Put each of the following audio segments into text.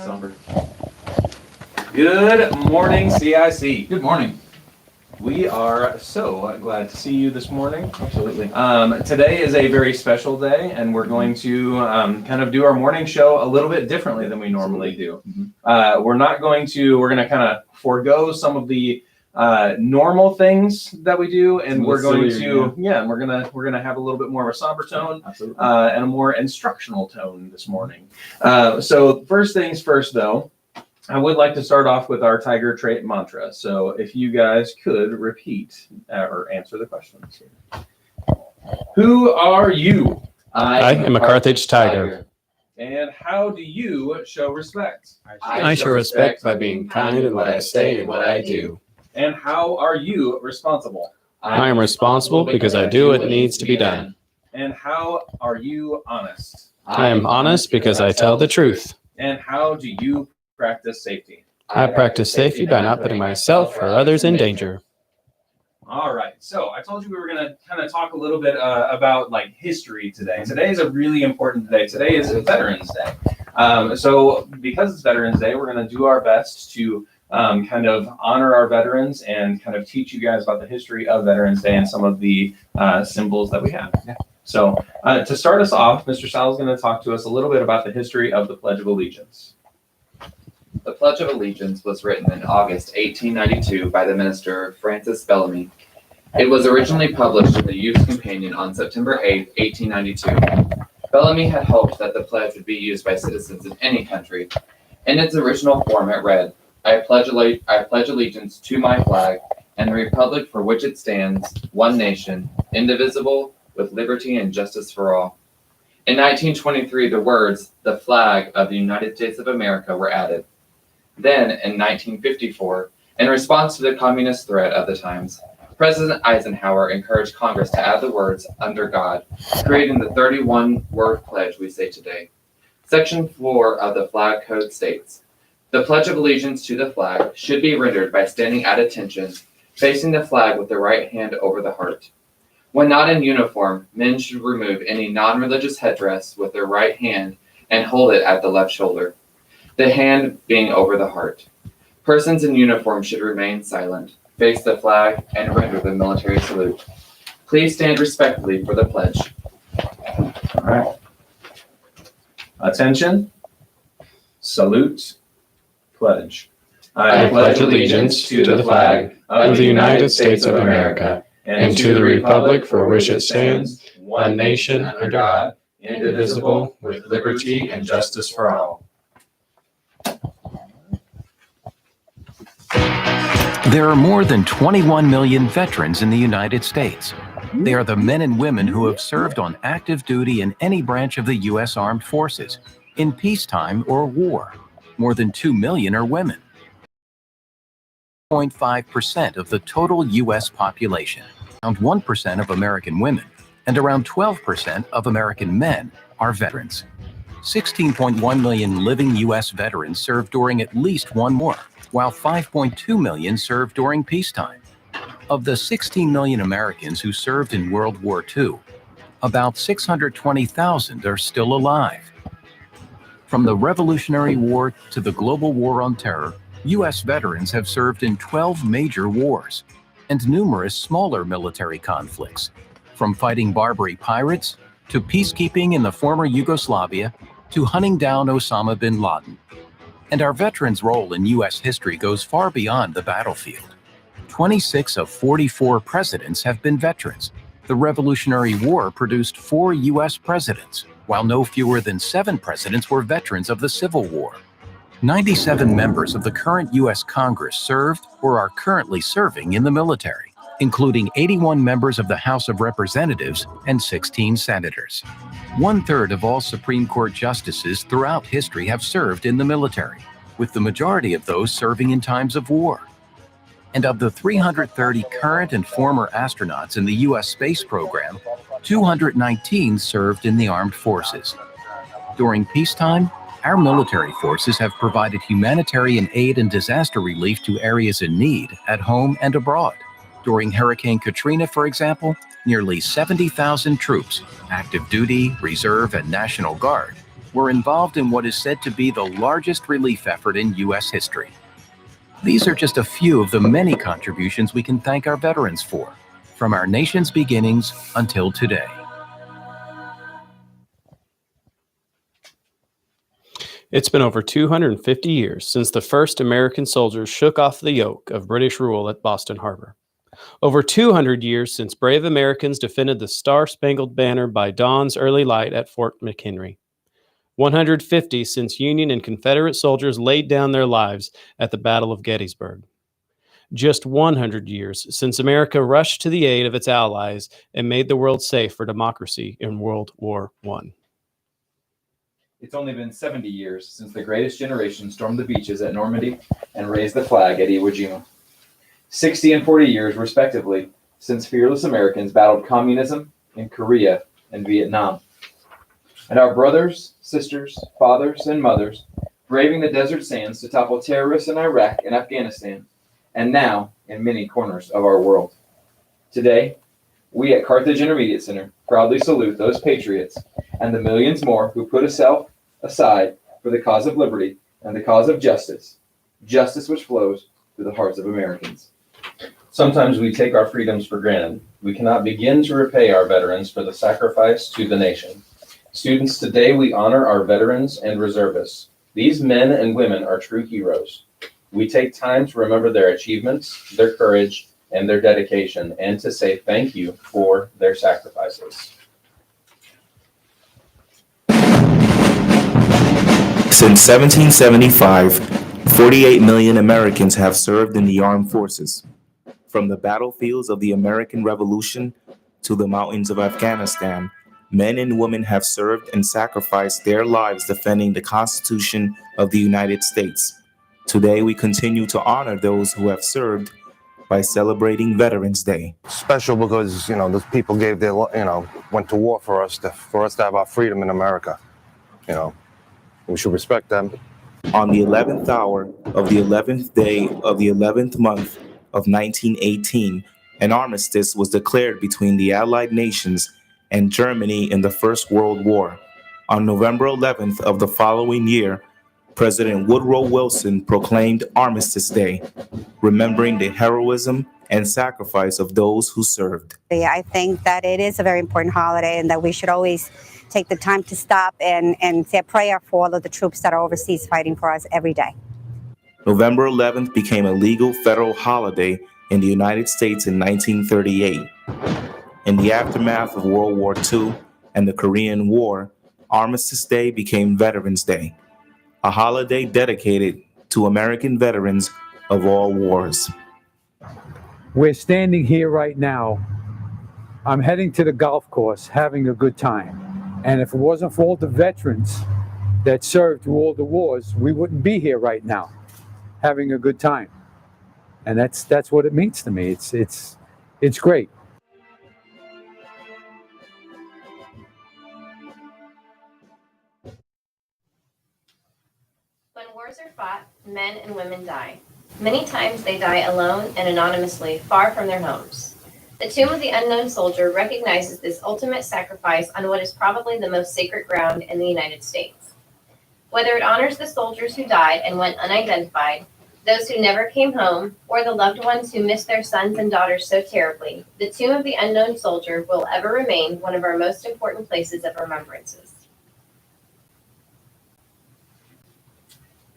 Somber. Good morning, CIC. Good morning. We are so glad to see you this morning. Absolutely. Today is a very special day, and we're going to kind of do our morning show a little bit differently than we normally do. We're going to kind of forego some of the normal things that we do, and we're going to have a little bit more of a somber tone and a more instructional tone this morning. So first things first, though, I would like to start off with our Tiger Trait mantra. So if you guys could repeat or answer the questions. Who are you? I am a Carthage tiger. And how do you show respect? I show respect by being kind in what I say and what I do. And how are you responsible? I am responsible because I do what needs to be done. And how are you honest? I am honest because I tell the truth. And how do you practice safety? I practice safety by not putting myself or others in danger. All right. So I told you we were going to kind of talk a little bit about like history today. Today is a really important day. Today is Veterans Day. So because it's Veterans Day, we're going to do our best to kind of honor our veterans and kind of teach you guys about the history of Veterans Day and some of the symbols that we have. So to start us off, Mr. Sal is going to talk to us a little bit about the history of the Pledge of Allegiance. The Pledge of Allegiance was written in August 1892 by the minister Francis Bellamy. It was originally published in the Youth's Companion on September 8, 1892. Bellamy had hoped that the pledge would be used by citizens in any country. In its original form, it read, I pledge allegiance to my flag and the republic for which it stands, one nation, indivisible, with liberty and justice for all. In 1923, the words, the flag of the United States of America, were added. Then, in 1954, in response to the communist threat of the times, President Eisenhower encouraged Congress to add the words, under God, creating the 31-word pledge we say today. Section 4 of the Flag Code states, the Pledge of Allegiance to the flag should be rendered by standing at attention, facing the flag with the right hand over the heart. When not in uniform, men should remove any non-religious headdress with their right hand and hold it at the left shoulder, the hand being over the heart. Persons in uniform should remain silent, face the flag, and render the military salute. Please stand respectfully for the pledge. All right. Attention. Salute. Pledge. I pledge allegiance to the flag of the United States of America and to the republic for which it stands, one nation under God, indivisible, with liberty and justice for all. There are more than 21 million veterans in the United States. They are the men and women who have served on active duty in any branch of the U.S. Armed Forces, in peacetime or war. More than 2 million are women. 0.5% of the total U.S. population, around 1% of American women, and around 12% of American men are veterans. 16.1 million living U.S. veterans served during at least one war, while 5.2 million served during peacetime. Of the 16 million Americans who served in World War II, about 620,000 are still alive. From the Revolutionary War to the Global War on Terror, U.S. veterans have served in 12 major wars and numerous smaller military conflicts, from fighting Barbary pirates to peacekeeping in the former Yugoslavia to hunting down Osama bin Laden. And our veterans' role in U.S. history goes far beyond the battlefield. 26 of 44 presidents have been veterans. The Revolutionary War produced 4 U.S. presidents, while no fewer than 7 presidents were veterans of the Civil War. 97 members of the current U.S. Congress served or are currently serving in the military, including 81 members of the House of Representatives and 16 senators. 1/3 of all Supreme Court justices throughout history have served in the military, with the majority of those serving in times of war. And of the 330 current and former astronauts in the U.S. space program, 219 served in the armed forces. During peacetime, our military forces have provided humanitarian aid and disaster relief to areas in need at home and abroad. During Hurricane Katrina, for example, nearly 70,000 troops, active duty, reserve, and National Guard, were involved in what is said to be the largest relief effort in U.S. history. These are just a few of the many contributions we can thank our veterans for, from our nation's beginnings until today. It's been over 250 years since the first American soldiers shook off the yoke of British rule at Boston Harbor. Over 200 years since brave Americans defended the Star-Spangled Banner by dawn's early light at Fort McHenry. 150 since Union and Confederate soldiers laid down their lives at the Battle of Gettysburg. Just 100 years since America rushed to the aid of its allies and made the world safe for democracy in World War I. It's only been 70 years since the greatest generation stormed the beaches at Normandy and raised the flag at Iwo Jima. 60 and 40 years, respectively, since fearless Americans battled communism in Korea and Vietnam. And our brothers, sisters, fathers, and mothers braving the desert sands to topple terrorists in Iraq and Afghanistan, and now in many corners of our world. Today, we at Carthage Intermediate Center proudly salute those patriots and the millions more who put a self aside for the cause of liberty and the cause of justice, justice which flows through the hearts of Americans. Sometimes we take our freedoms for granted. We cannot begin to repay our veterans for the sacrifice to the nation. Students, today we honor our veterans and reservists. These men and women are true heroes. We take time to remember their achievements, their courage, and their dedication, and to say thank you for their sacrifices. Since 1775, 48 million Americans have served in the armed forces. From the battlefields of the American Revolution to the mountains of Afghanistan, men and women have served and sacrificed their lives defending the Constitution of the United States. Today, we continue to honor those who have served by celebrating Veterans Day. Special because, those people gave their, went to war for us to have our freedom in America. We should respect them. On the 11th hour of the 11th day of the 11th month of 1918, an armistice was declared between the Allied nations and Germany in the First World War. On November 11th of the following year, President Woodrow Wilson proclaimed Armistice Day, remembering the heroism and sacrifice of those who served. I think that it is a very important holiday and that we should always take the time to stop and say a prayer for all of the troops that are overseas fighting for us every day. November 11th became a legal federal holiday in the United States in 1938. In the aftermath of World War II and the Korean War, Armistice Day became Veterans Day, a holiday dedicated to American veterans of all wars. We're standing here right now. I'm heading to the golf course, having a good time. And if it wasn't for all the veterans that served through all the wars, we wouldn't be here right now, having a good time. And that's what it means to me. It's great. When wars are fought, men and women die. Many times they die alone and anonymously, far from their homes. The Tomb of the Unknown Soldier recognizes this ultimate sacrifice on what is probably the most sacred ground in the United States. Whether it honors the soldiers who died and went unidentified, those who never came home, or the loved ones who missed their sons and daughters so terribly, the Tomb of the Unknown Soldier will ever remain one of our most important places of remembrances.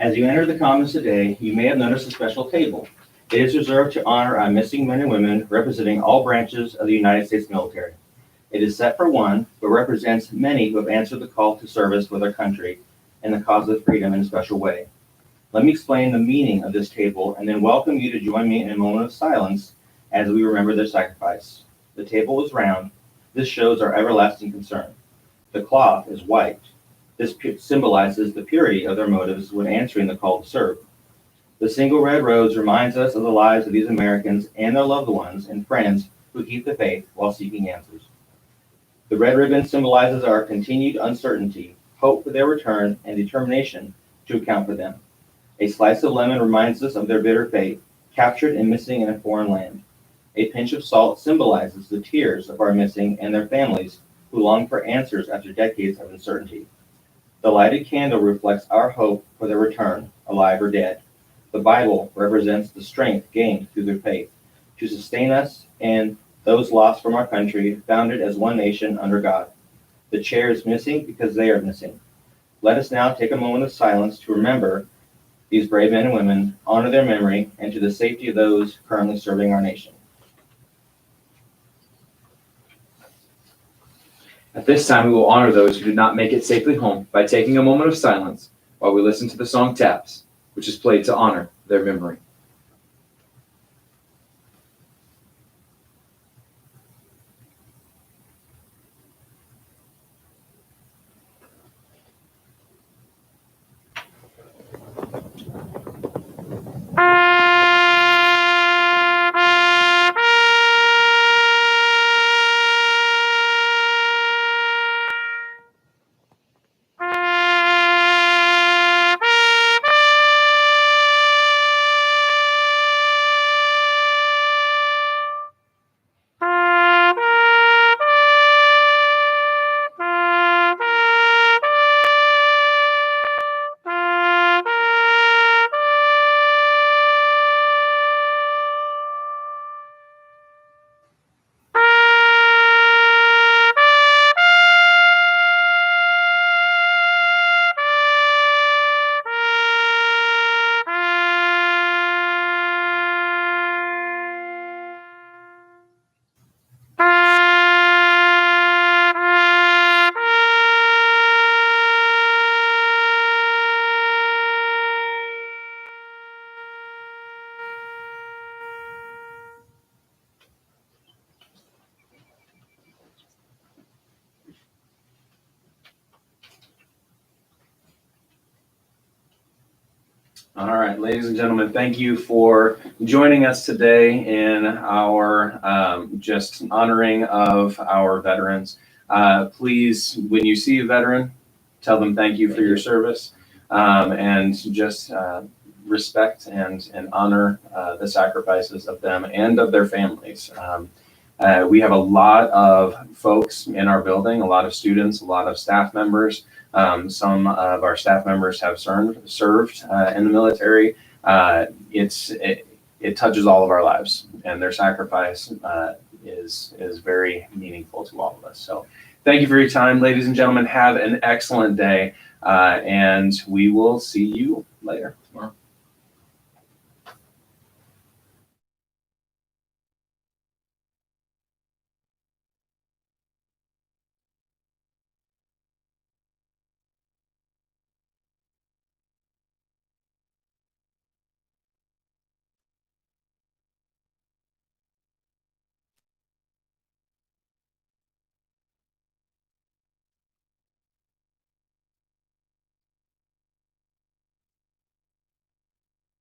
As you enter the Commons today, you may have noticed a special table. It is reserved to honor our missing men and women representing all branches of the United States military. It is set for one, but represents many who have answered the call to service with our country and the cause of freedom in a special way. Let me explain the meaning of this table and then welcome you to join me in a moment of silence as we remember their sacrifice. The table is round. This shows our everlasting concern. The cloth is white. This symbolizes the purity of their motives when answering the call to serve. The single red rose reminds us of the lives of these Americans and their loved ones and friends who keep the faith while seeking answers. The red ribbon symbolizes our continued uncertainty, hope for their return, and determination to account for them. A slice of lemon reminds us of their bitter fate, captured and missing in a foreign land. A pinch of salt symbolizes the tears of our missing and their families who long for answers after decades of uncertainty. The lighted candle reflects our hope for their return, alive or dead. The Bible represents the strength gained through their faith to sustain us and those lost from our country, founded as one nation under God. The chair is missing because they are missing. Let us now take a moment of silence to remember these brave men and women, honor their memory, and to the safety of those currently serving our nation. At this time, we will honor those who did not make it safely home by taking a moment of silence while we listen to the song Taps, which is played to honor their memory. All right, ladies and gentlemen, thank you for joining us today in our just honoring of our veterans. Please, when you see a veteran, tell them thank you for your service, and just respect and honor the sacrifices of them and of their families. We have a lot of folks in our building, a lot of students, a lot of staff members. Some of our staff members have served in the military. It touches all of our lives, and their sacrifice is very meaningful to all of us. So thank you for your time, ladies and gentlemen. Have an excellent day, and we will see you later tomorrow.